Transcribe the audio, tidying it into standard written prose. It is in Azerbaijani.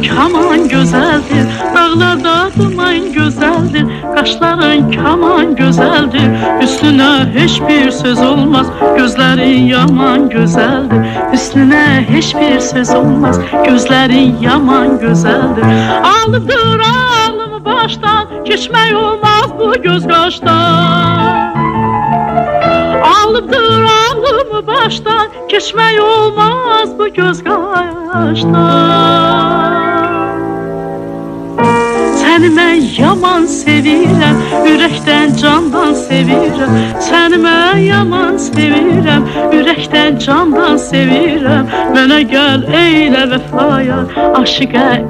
kaman gözəldir, dağlarda duman gözəldir, qaşların kaman gözəldir, üstünə heç bir söz olmaz, gözlərin yaman gözəldir, üstünə heç bir söz olmaz, gözlərin yaman gözəldir. Alıbdır ağlımı başdan, keçmək olmaz bu göz qaşdan. Alıbdır ağlımı başdan, keçmək olmaz bu göz qaşdan. Səni mən yaman sevirəm, ürəkdən candan sevirəm. Səni mən yaman sevirəm, ürəkdən candan sevirəm. Mənə gəl eylə vəfaya, aşıqə